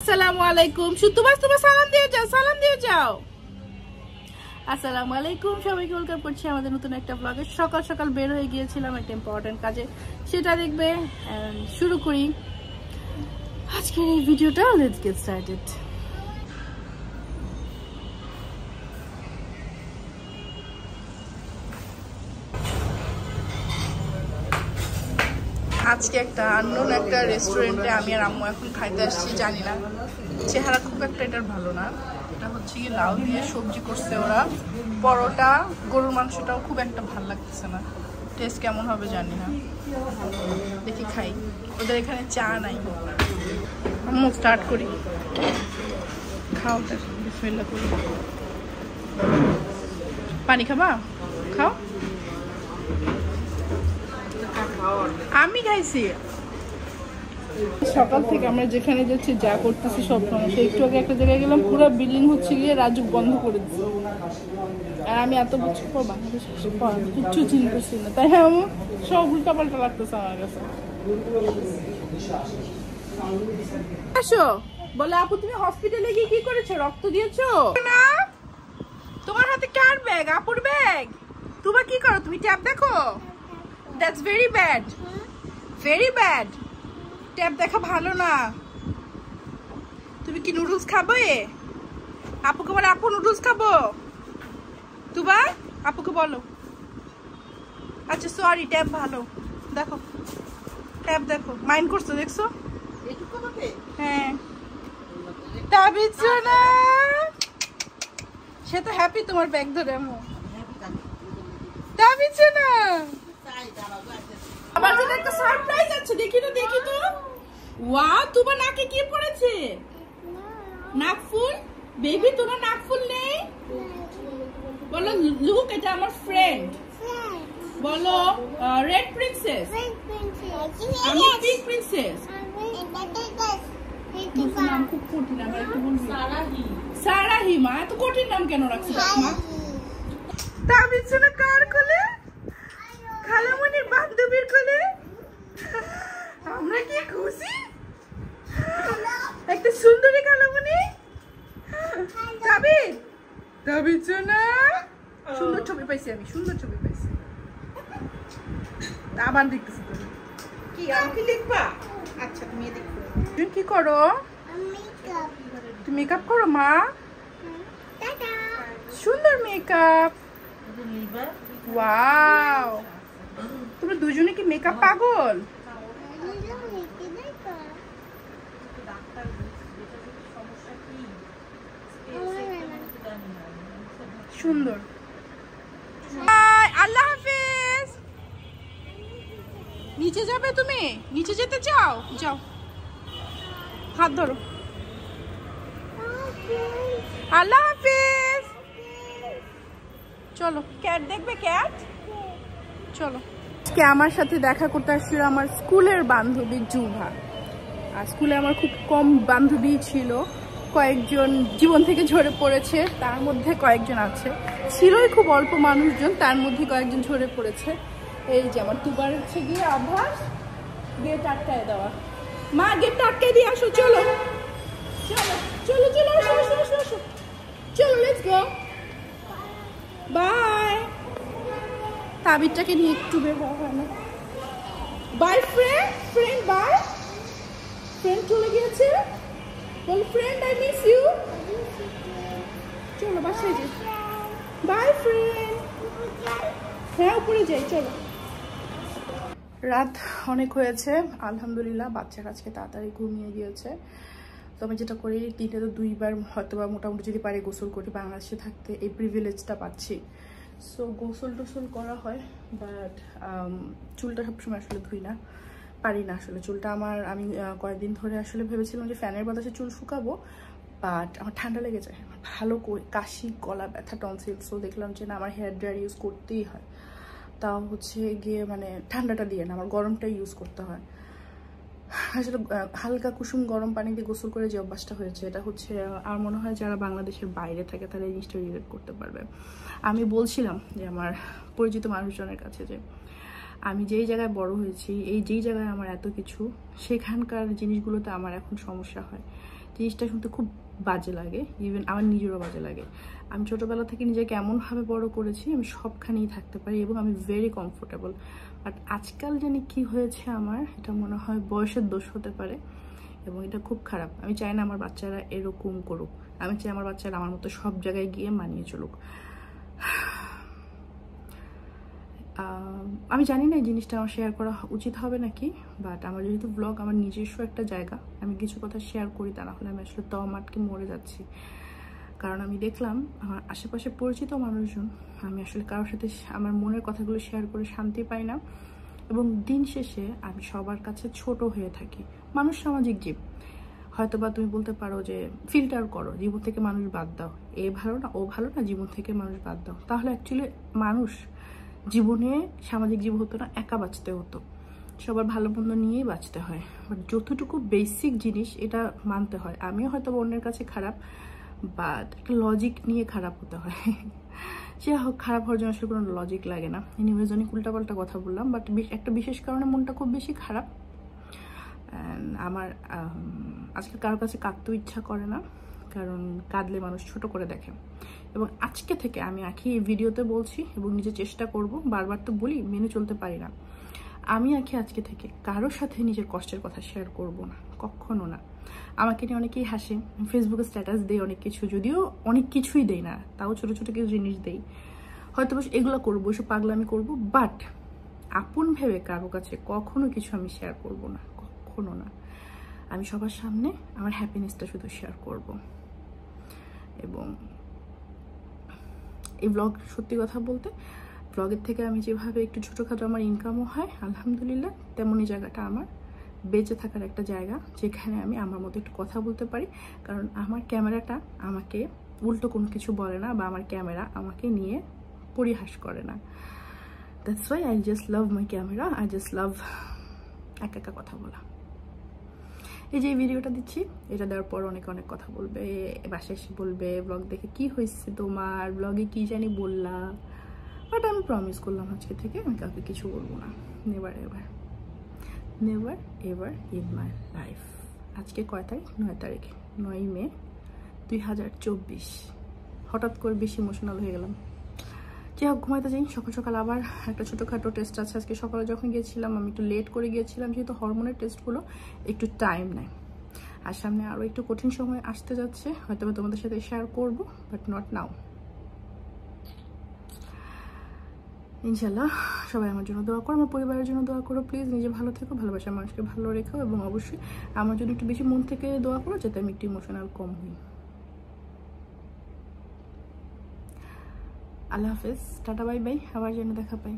আসসালামু আলাইকুম। তোমার সালাম দিয়ে যাও। আসসালামু আলাইকুম, সবাইকে ওয়েলকাম করছি আমাদের নতুন একটা ব্লগে। সকাল সকাল বের হয়ে গিয়েছিলাম একটা ইম্পর্টেন্ট কাজে, সেটা দেখবে। শুরু করি আজকের এই ভিডিওটা। Let's get started. আজকে একটা আননোন একটা রেস্টুরেন্টে আমি আর আম্মু এখন খাইতে আসছি। জানি না, চেহারা খুব একটা এটার ভালো না। এটা হচ্ছে কি লাউ দিয়ে সবজি করছে ওরা, পরোটা, গরুর মাংসটাও খুব একটা ভালো লাগতেছে না। টেস্ট কেমন হবে জানি না, দেখি খাই। ওদের এখানে চা নাই। আম্মু স্টার্ট করি, খাও বিসমিল্লাহ করি। পানি খাবা? খাও। আমি খাইছি। সকাল থেকে আমরা যেখানে যাচ্ছি যা করতেছি সব সমস্যা। একটু আগে একটা জায়গায় গেলাম, পুরো বিল্ডিং হচ্ছে গিয়ে রাজুক বন্ধ করে দিচ্ছে। আর আমি এত বছর পর বাংলাদেশে কিচ্ছু চিনতেছি না, তাই আমি সব উল্টা পাল্টা লাগতেছে আমার কাছে। আসো বলে, আপু তুমি হসপিটালে গিয়ে কি করেছো? রক্ত দিয়েছো না? তোমার হাতে কার ব্যাগ? আপুর ব্যাগ। তোমার কি করো? তুমি ট্যাব দেখো? That's very bad, very bad. Tab দেখা ভালো না। তুমি কি নুডলস খাবে? আপুকে বলে, আপু নুডলস খাবো। তুবা আপুকে বলো। আচ্ছা সরি, ট্যাব ভালো। দেখো ট্যাব দেখো, মাইন্ড করছো দেখছো? হ্যাঁ না, সে তো হ্যাপি তোমার ব্যাগ ধরে। না আমার জন্য একটা সারপ্রাইজ আছে, দেখি তো ওয়াও, তোমার নাকে কি পড়েছে? নাকফুল। বেবি তোমার নাকফুল নেই? বলো লুক, এটা আমার ফ্রেন্ড। বলো রেড প্রিন্সেস। আমি পিঙ্ক প্রিন্সেস। নাম খুব কঠিন, আবার একটু বলবি। সারাহি। মা এত কঠিন নাম কেন রাখছো মা? তাবিজনা কার কোলে? খালামণির বান্ধবীর কোলে। আমরা কি খুশি, একটা সুন্দরী খালামণি। তাবিজনা সুন্দর ছবি পাইছি আমি, সুন্দর ছবি পাইছি। আবার দেখতেছি তুমি কি, আমি কি লিখবা? আচ্ছা তুমি দেখো। তুমি কি করো? তুমি মেকআপ করো মা? সুন্দর মেকআপ। ওয়াও, তোমরা দুজনে কি মেকআপ পাগল? সুন্দর। আল্লাহ হাফেজ। নিচে যাবে তুমি? নিচে যেতে চাও? যাও, হাত ধরো। আল্লাহ হাফেজ। চলো, ক্যাট দেখবে? ক্যাট চলো। আজকে আমার সাথে দেখা করতে আসছিল আমার স্কুলের বান্ধবী জুভা। আর স্কুলে আমার খুব কম বান্ধবী ছিল, কয়েকজন জীবন থেকে ঝরে পড়েছে, তার মধ্যে কয়েকজন আছে। ছিলই খুব অল্প মানুষজন, তার মধ্যে কয়েকজন ঝরে পড়েছে। এই যে আমার দুবার হচ্ছে গিয়ে অভ্যাস গেট আটকায় দেওয়া। মা গেটটা আটকায় দিয়ে আসো। চলো চলো চলো চলো, আসো। চলো লেটস গো। বাই। তাবিরটাকে নিয়ে একটু বের হওয়া হয় না। By friend by. ফ্রেন্ড চলে গিয়েছে। বল ফ্রেন্ড আই মিস ইউ। চলো বাসায় যাই। By friend. হ্যাঁ উপরে যাই, চলো। রাত অনেক হয়েছে আলহামদুলিল্লাহ, বাচ্চা কাছকে তাড়াতাড়ি ঘুমিয়ে গিয়েছে। তো আমি যেটা করি, দিনে তো 2 বার হয়তো বা মোটামুটি যদি পারি গোসল করি। বাংলাদেশে থাকতে এই প্রিভিলেজটা পাচ্ছি। সো গোসল টোসল করা হয়, বাট চুলটা সবসময় আসলে ধুই না, পারি না আসলে চুলটা আমার। আমি কয়েকদিন ধরে আসলে ভেবেছিলাম যে ফ্যানের বাতাসে চুল শুকাবো, বাট আমার ঠান্ডা লেগে যায়, আমার ভালো কাশি, গলা ব্যথা, টনসিল। সো দেখলাম যে না, আমার হেয়ার ড্রায়ার ইউজ করতেই হয়। তাও হচ্ছে গিয়ে মানে ঠান্ডাটা দিয়ে না, আমার গরমটাই ইউজ করতে হয়। আসলে হালকা কুসুম গরম পানি দিয়ে গোসল করে যে অভ্যাসটা হয়েছে, এটা হচ্ছে আমার মনে হয় যারা বাংলাদেশের বাইরে থাকে তারা এই জিনিসটা রিলেট করতে পারবে। আমি বলছিলাম যে আমার পরিচিত মানুষজনের কাছে যে আমি যেই জায়গায় বড় হয়েছি, যেই জায়গায় আমার এত কিছু, সেখানকার জিনিসগুলোতে আমার এখন সমস্যা হয়। জিনিসটা শুনতে খুব বাজে লাগে, ইভেন আমার নিজেরও বাজে লাগে। আমি ছোটোবেলা থেকে নিজেকে এমনভাবে বড় করেছি আমি সবখানেই থাকতে পারি এবং আমি ভেরি কমফোর্টেবল। বাট আজকাল জানি কি হয়েছে আমার, এটা মনে হয় বয়সের দোষ হতে পারে এবং এটা খুব খারাপ। আমি চাই না আমার বাচ্চারা এরকম করুক, আমি চাই আমার বাচ্চারা আমার মতো সব জায়গায় গিয়ে মানিয়ে চলুক। আমি জানি না এই জিনিসটা আমার শেয়ার করা উচিত হবে নাকি, বাট আমার যেহেতু ব্লগ আমার নিজস্ব একটা জায়গা, আমি কিছু কথা শেয়ার করি, তা না হলে আমি আসলে দম আটকে মরে যাচ্ছি। কারণ আমি দেখলাম আমার আশেপাশে পরিচিত মানুষজন, আমি আসলে কারোর সাথে আমার মনের কথাগুলো শেয়ার করে শান্তি পাই না এবং দিন শেষে আমি সবার কাছে ছোট হয়ে থাকি। মানুষ সামাজিক জীব, হয়তো বা তুমি বলতে পারো যে ফিল্টার করো, জীবন থেকে মানুষ বাদ দাও, এ ভালো না ও ভালো না, জীবন থেকে মানুষ বাদ দাও। তাহলে অ্যাকচুয়ালি মানুষ জীবনে সামাজিক জীব হতো না, একা বাঁচতে হতো, সবার ভালো মন্দ নিয়েই বাঁচতে হয়। বাট যতটুকু বেসিক জিনিস এটা মানতে হয়, আমিও হয়তো অন্যের কাছে খারাপ, বাট একটা লজিক নিয়ে খারাপ হতে হয়। সে হোক, খারাপ হওয়ার জন্য আসলে কোনো লজিক লাগে না। এনিওয়েজ অনেক উল্টাপাল্টা কথা বললাম, বাট একটা বিশেষ কারণে মনটা খুব বেশি খারাপ। আমার আজকে কারোর কাছে কাঁদতেও ইচ্ছা করে না, কারণ কাঁদলে মানুষ ছোট করে দেখে। এবং আজকে থেকে আমি আঁকি এই ভিডিওতে বলছি এবং নিজে চেষ্টা করব, বারবার তো বলি মেনে চলতে পারি না, আমি আঁকি আজকে থেকে কারোর সাথে নিজের কষ্টের কথা শেয়ার করব না, কখনো না। আমাকে নিয়ে অনেকেই হাসে, ফেসবুকে স্ট্যাটাস দেই অনেক কিছু, যদিও অনেক কিছুই দেই না, তাও ছোট ছোট কিছু জিনিস দেই, হয়তো বস এগুলো করবো, এসব পাগলামি করবো, বাট আপন ভেবে কারো কাছে কখনো কিছু আমি শেয়ার করব না, কখনো না। আমি সবার সামনে আমার হ্যাপিনেসটা শুধু শেয়ার করব। এবং এই ব্লগ, সত্যি কথা বলতে ব্লগের থেকে আমি যেভাবে একটু ছোটোখাটো আমার ইনকামও হয় আলহামদুলিল্লাহ, তেমনই জায়গাটা আমার বেঁচে থাকার একটা জায়গা, যেখানে আমি আমার মতো একটু কথা বলতে পারি। কারণ আমার ক্যামেরাটা আমাকে উল্টো কোনো কিছু বলে না, বা আমার ক্যামেরা আমাকে নিয়ে পরিহাস করে না। That's why I just love my camera, I just love একা একা কথা বলা। এই যে ভিডিওটা দিচ্ছি, এটা দেওয়ার পর অনেক অনেক কথা বলবে, বাসায় এসে বলবে ব্লগ দেখে কি হয়েছে তোমার, ব্লগে কি জানি বললা। বাট আমি প্রমিস করলাম আজকে থেকে আমি কাউকে কিছু বলবো না, never ever, never ever in my life. আজকে কয় তারিখ? 9 তারিখ, 9 মে 2024। হঠাৎ করে বেশি ইমোশনাল হয়ে গেলাম। যাই হোক, ঘুমাইতে যাই। সকাল সকাল আবার একটা ছোটোখাটো টেস্ট আছে আজকে সকালে। যখন গিয়েছিলাম আমি একটু লেট করে গিয়েছিলাম, যেহেতু হরমোনের টেস্টগুলো একটু টাইম নেয়, আর সামনে আরও একটু কঠিন সময় আসতে যাচ্ছে, হয়তো আমি তোমাদের সাথে শেয়ার করবো, বাট নট নাও। ইনশাল্লাহ সবাই আমার জন্য দোয়া করো, আমার পরিবারের জন্য দোয়া করো প্লিজ। নিজে ভালো থেকো, ভালোবাসার মানুষকে ভালো রেখো, এবং অবশ্যই আমার জন্য একটু বেশি মন থেকে দোয়া করো, যাতে আমি একটু ইমোশনাল কম হই। আল্লাহ হাফেজ, টাটা, বাই বাই, আবার যেন দেখা পাই।